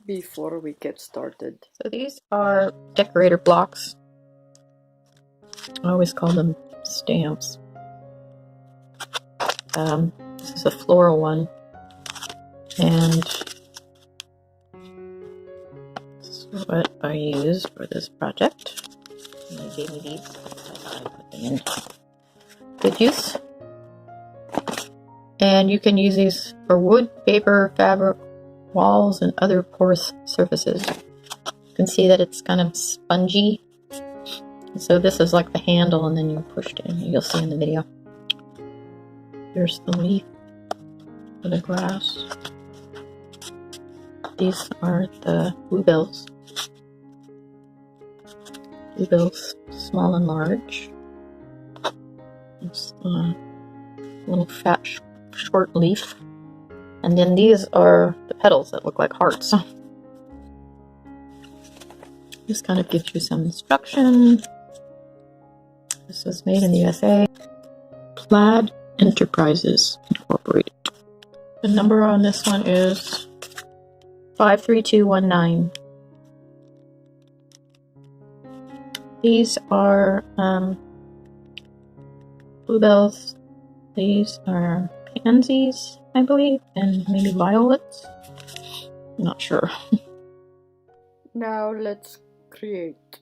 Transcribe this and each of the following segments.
before we get started. So these are decorator blocks. I always call them stamps. This is a floral one, and this is what I used for this project. And they gave me these, so I thought I'd put them in good use. And you can use these for wood, paper, fabric, walls, and other porous surfaces. You can see that it's kind of spongy. So this is like the handle, and then you push it in. You'll see in the video. Here's the leaf for the grass. These are the bluebells. Bluebells, small and large. It's a little fat, short leaf. And then these are the petals that look like hearts. This kind of gives you some instruction. This was made in the USA. Plaid Enterprises Incorporated. The number on this one is 53219. These are bluebells. These are pansies, I believe, and maybe violets. I'm not sure. Now let's create.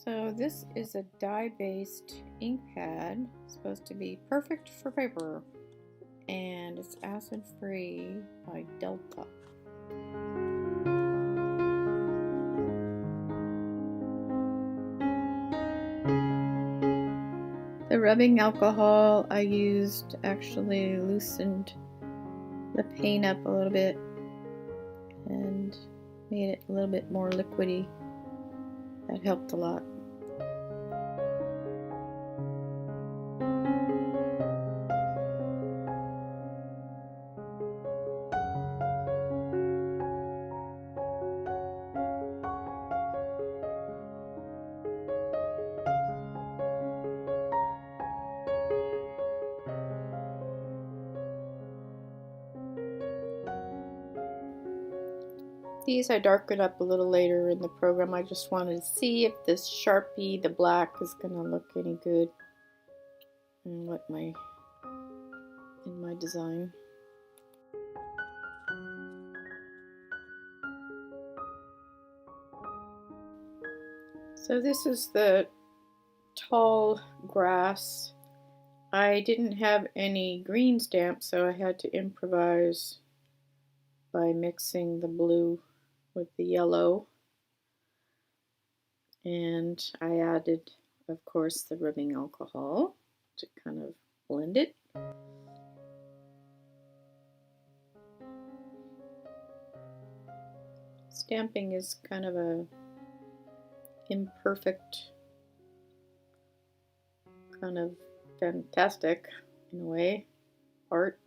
So this is a dye-based ink pad, supposed to be perfect for paper, and it's acid-free by Delta. The rubbing alcohol I used actually loosened the paint up a little bit and made it a little bit more liquidy. That helped a lot. These I darkened up a little later in the program. I just wanted to see if this Sharpie, the black, is going to look any good in my design. So this is the tall grass. I didn't have any green stamps, so I had to improvise by mixing the blue with the yellow, and I added, of course, the rubbing alcohol to kind of blend it. Stamping is kind of a imperfect, kind of fantastic in a way art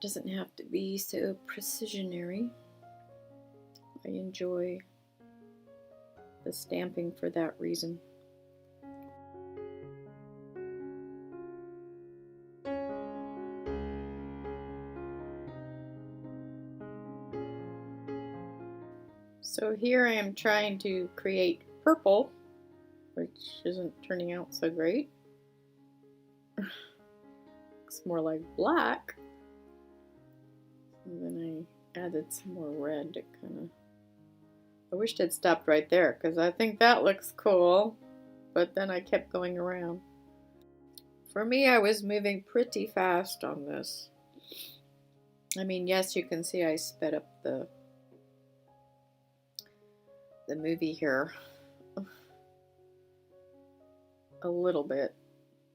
doesn't have to be so precisionary. I enjoy the stamping for that reason. So here I am trying to create purple, which isn't turning out so great. Looks more like black. And then I added some more red to kind of... I wished I'd stopped right there because I think that looks cool, but then I kept going around. For me, I was moving pretty fast on this. I mean, yes, you can see I sped up the movie here a little bit.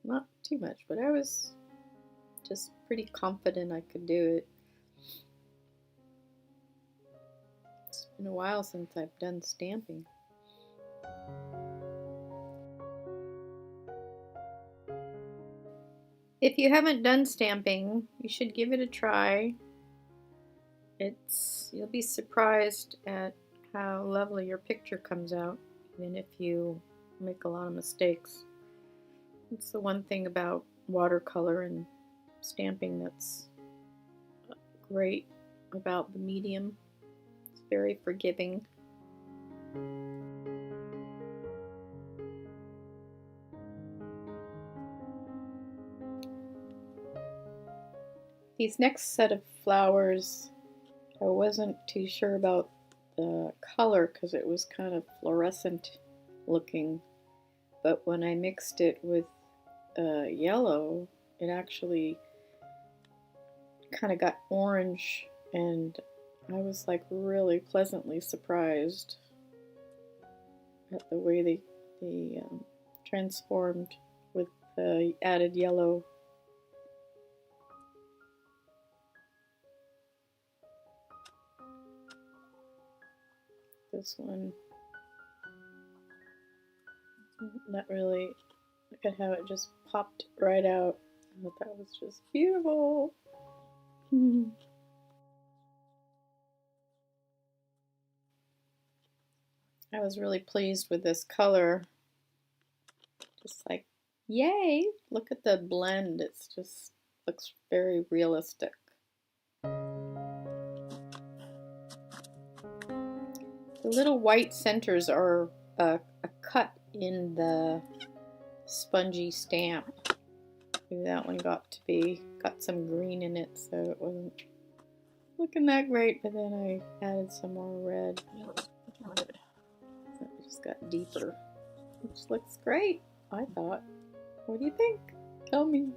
Not too much, but I was just pretty confident I could do it. It's been a while since I've done stamping. If you haven't done stamping, you should give it a try. You'll be surprised at how lovely your picture comes out, even if you make a lot of mistakes. It's the one thing about watercolor and stamping that's great about the medium. It's very forgiving. These next set of flowers, I wasn't too sure about the color because it was kind of fluorescent looking, but when I mixed it with yellow, it actually kind of got orange, and I was like really pleasantly surprised at the way they transformed with the added yellow. This one, not really, look at how it just popped right out. I thought that was just beautiful. I was really pleased with this color. Just like, yay! Look at the blend. It's just looks very realistic. The little white centers are a cut in the spongy stamp. Maybe that one got some green in it, so it wasn't looking that great, but then I added some more red. So it just got deeper, which looks great, I thought. What do you think? Tell me.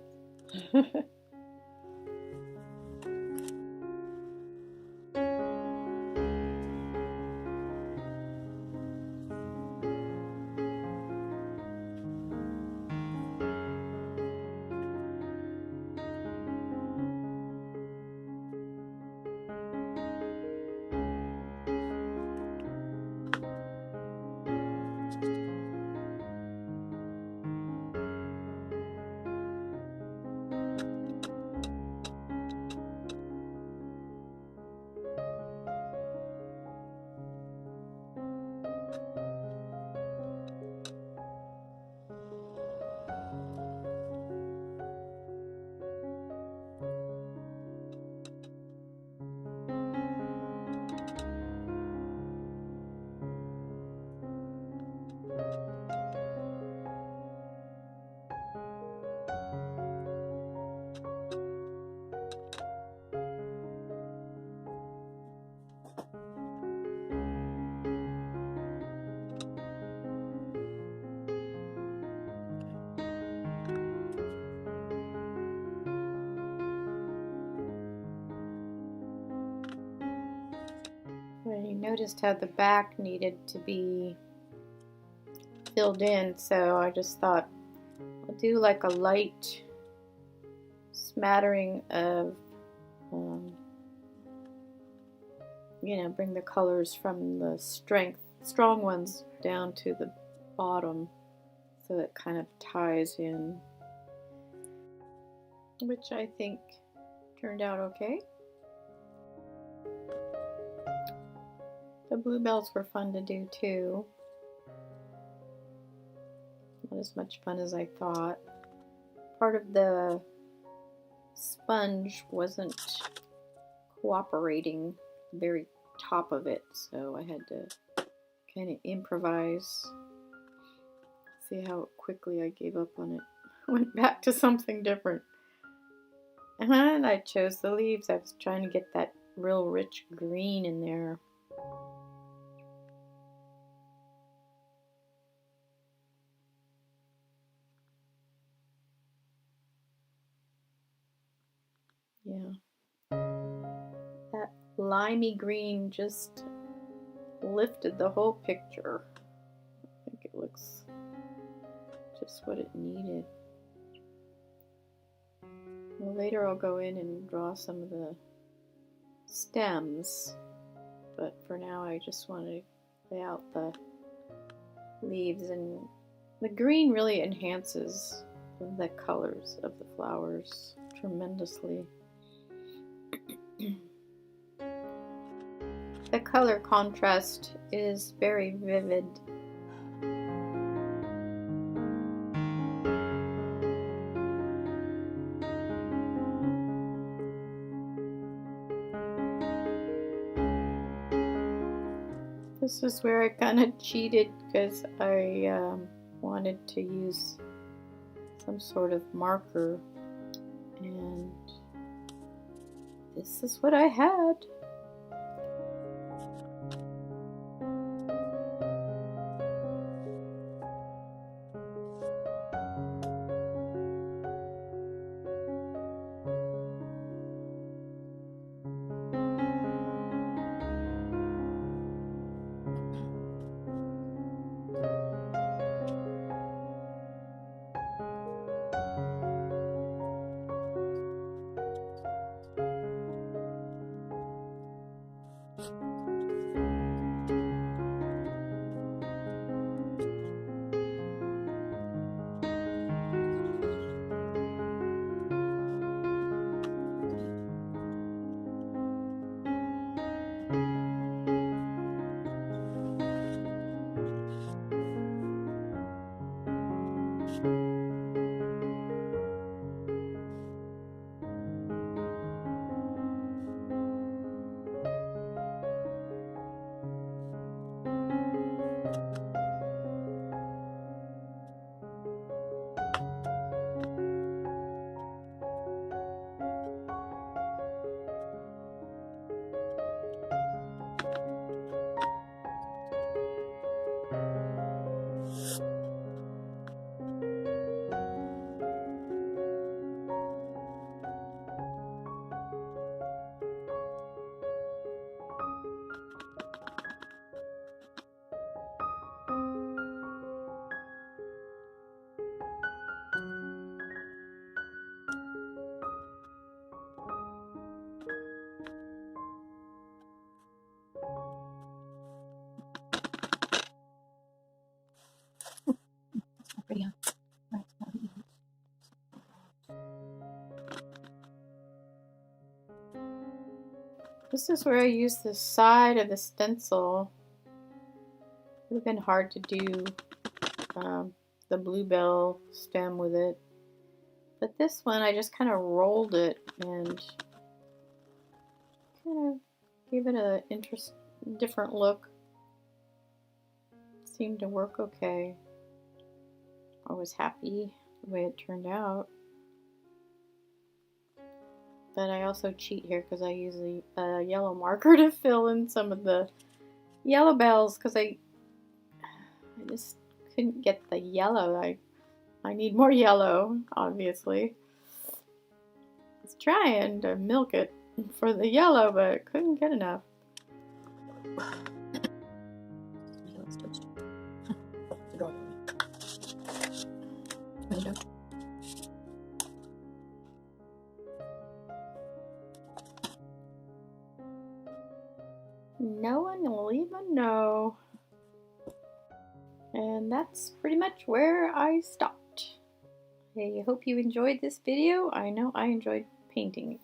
I noticed how the back needed to be filled in, so I just thought I'll do like a light smattering of, bring the colors from the strong ones down to the bottom, so it kind of ties in, which I think turned out okay. The bluebells were fun to do too. Not as much fun as I thought. Part of the sponge wasn't cooperating, the very top of it, so I had to kind of improvise. See how quickly I gave up on it. Went back to something different. And I chose the leaves. I was trying to get that real rich green in there. Yeah. That limey green just lifted the whole picture. I think it looks just what it needed. Well, later I'll go in and draw some of the stems, but for now I just want to lay out the leaves, and the green really enhances the colors of the flowers tremendously. The color contrast is very vivid. This is where I kind of cheated because I wanted to use some sort of marker, and this is what I had. This is where I use the side of the stencil. It would have been hard to do the bluebell stem with it. But this one, I just kind of rolled it and kind of gave it a different look. Seemed to work okay. I was happy the way it turned out. But I also cheat here because I use a yellow marker to fill in some of the yellow bells because I just couldn't get the yellow. I need more yellow, obviously. I was trying to milk it for the yellow, but couldn't get enough. No one will even know. And that's pretty much where I stopped. I hope you enjoyed this video. I know I enjoyed painting.